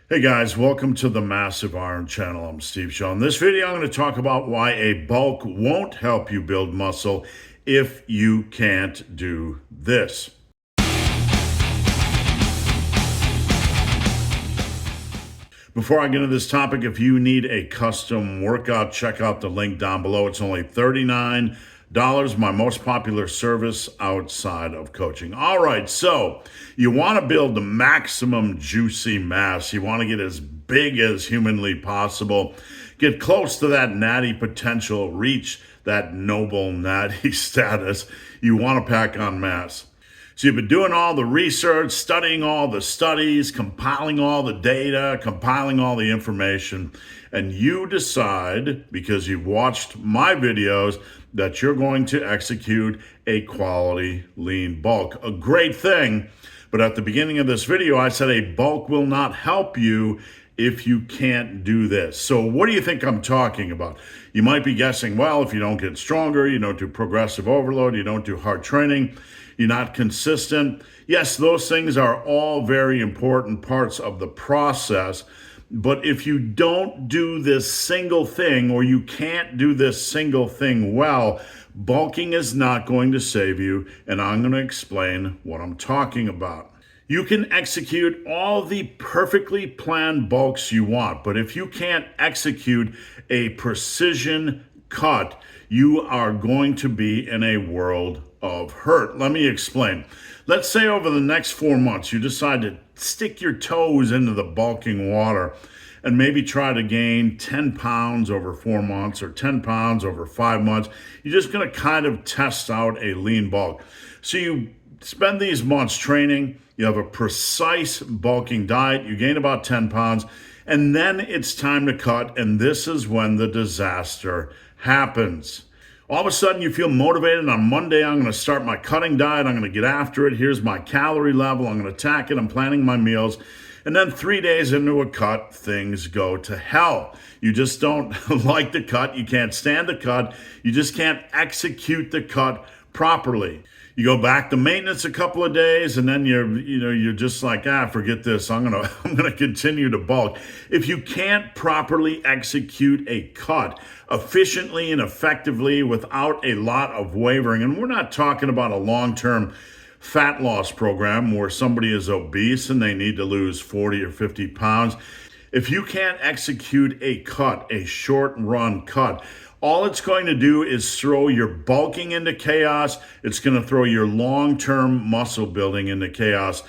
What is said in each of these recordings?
Hey guys, welcome to the Massive Iron Channel. I'm Steve Shaw. In this video, I'm going to talk about why a bulk won't help you build muscle if you can't do this. Before I get into this topic, if you need a custom workout, check out the link down below. It's only $39, my most popular service outside of coaching. All right, so you want to build the maximum juicy mass. You want to get as big as humanly possible. Get close to that natty potential, reach that noble natty status. You want to pack on mass. So you've been doing all the research, studying all the studies, compiling all the data, compiling all the information, and you decide, because you've watched my videos, that you're going to execute a quality lean bulk. A great thing, but at the beginning of this video, I said a bulk will not help you if you can't do this. So what do you think I'm talking about? You might be guessing, well, if you don't get stronger, you don't do progressive overload, you don't do hard training, you're not consistent. Yes, those things are all very important parts of the process. But if you don't do this single thing, or you can't do this single thing well, bulking is not going to save you. And I'm going to explain what I'm talking about. You can execute all the perfectly planned bulks you want, but if you can't execute a precision cut, you are going to be in a world of hurt. Let me explain. Let's say over the next 4 months, you decide to stick your toes into the bulking water and maybe try to gain 10 pounds over 4 months or 10 pounds over 5 months. You're just going to kind of test out a lean bulk. So you spend these months training, you have a precise bulking diet, you gain about 10 pounds, and then it's time to cut, and this is when the disaster happens. All of a sudden you feel motivated. On Monday, I'm going to start my cutting diet, I'm going to get after it, here's my calorie level, I'm going to attack it, I'm planning my meals. And then 3 days into a cut, things go to hell. You just don't like the cut, you can't stand the cut, you just can't execute the cut properly. You go back to maintenance a couple of days, and then you're just like, forget this. I'm gonna continue to bulk. If you can't properly execute a cut efficiently and effectively without a lot of wavering, and we're not talking about a long-term fat loss program where somebody is obese and they need to lose 40 or 50 pounds. If you can't execute a cut, a short run cut, all it's going to do is throw your bulking into chaos. It's going to throw your long-term muscle building into chaos.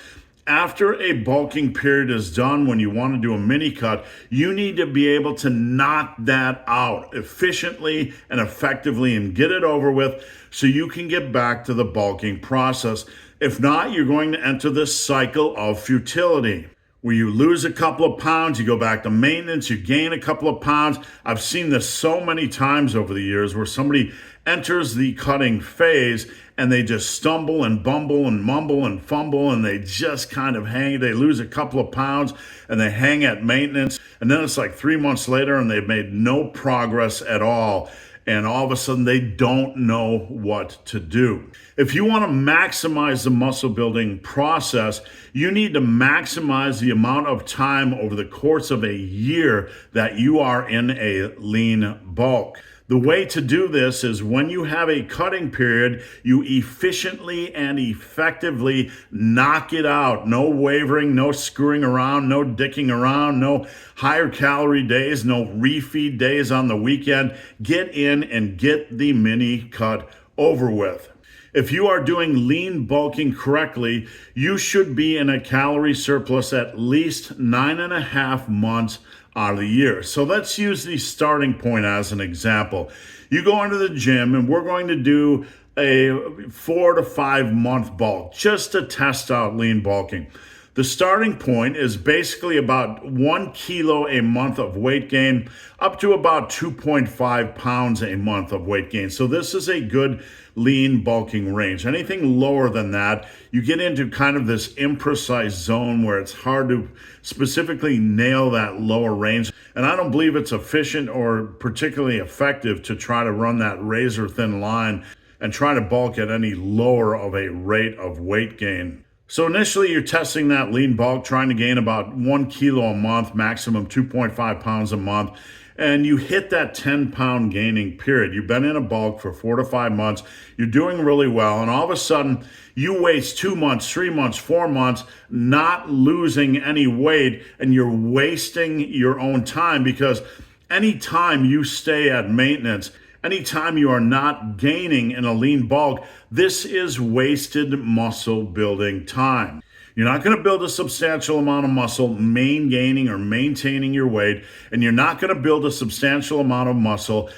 After a bulking period is done, when you want to do a mini cut, you need to be able to knock that out efficiently and effectively and get it over with so you can get back to the bulking process. If not, you're going to enter this cycle of futility, where you lose a couple of pounds, you go back to maintenance, you gain a couple of pounds. I've seen this so many times over the years where somebody enters the cutting phase and they just stumble and bumble and mumble and fumble and they just kind of hang. They lose a couple of pounds and they hang at maintenance. And then it's like 3 months later and they've made no progress at all. And all of a sudden they don't know what to do. If you want to maximize the muscle building process, you need to maximize the amount of time over the course of a year that you are in a lean bulk. The way to do this is when you have a cutting period, you efficiently and effectively knock it out. No wavering, no screwing around, no dicking around, no higher calorie days, no refeed days on the weekend. Get in and get the mini cut over with. If you are doing lean bulking correctly, you should be in a calorie surplus at least 9.5 months out of the year. So let's use the starting point as an example. You go into the gym and we're going to do a 4 to 5 month bulk just to test out lean bulking. The starting point is basically about 1 kilo a month of weight gain up to about 2.5 pounds a month of weight gain. So this is a good lean bulking range. Anything lower than that, you get into kind of this imprecise zone where it's hard to specifically nail that lower range. And I don't believe it's efficient or particularly effective to try to run that razor thin line and try to bulk at any lower of a rate of weight gain. So initially you're testing that lean bulk, trying to gain about 1 kilo a month, maximum 2.5 pounds a month. And you hit that 10-pound gaining period. You've been in a bulk for 4 to 5 months. You're doing really well. And all of a sudden you waste 2 months, 3 months, 4 months, not losing any weight. And you're wasting your own time, because anytime you stay at maintenance, anytime you are not gaining in a lean bulk, this is wasted muscle building time. You're not going to build a substantial amount of muscle gaining or maintaining your weight, and you're not going to build a substantial amount of muscle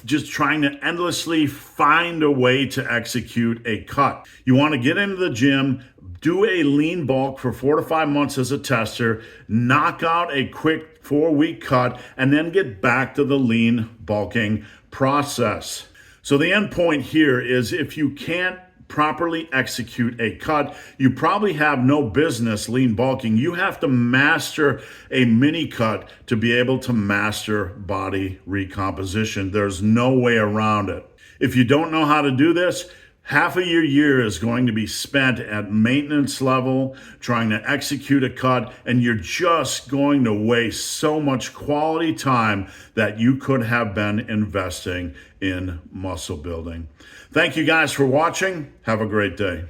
just trying to endlessly find a way to execute a cut. You want to get into the gym, do a lean bulk for 4 to 5 months as a tester, knock out a quick 4-week cut, and then get back to the lean bulking process. So the end point here is, if you can't properly execute a cut, you probably have no business lean bulking. You have to master a mini cut to be able to master body recomposition. There's no way around it. If you don't know how to do this, half of your year is going to be spent at maintenance level trying to execute a cut, and you're just going to waste so much quality time that you could have been investing in muscle building. Thank you guys for watching. Have a great day.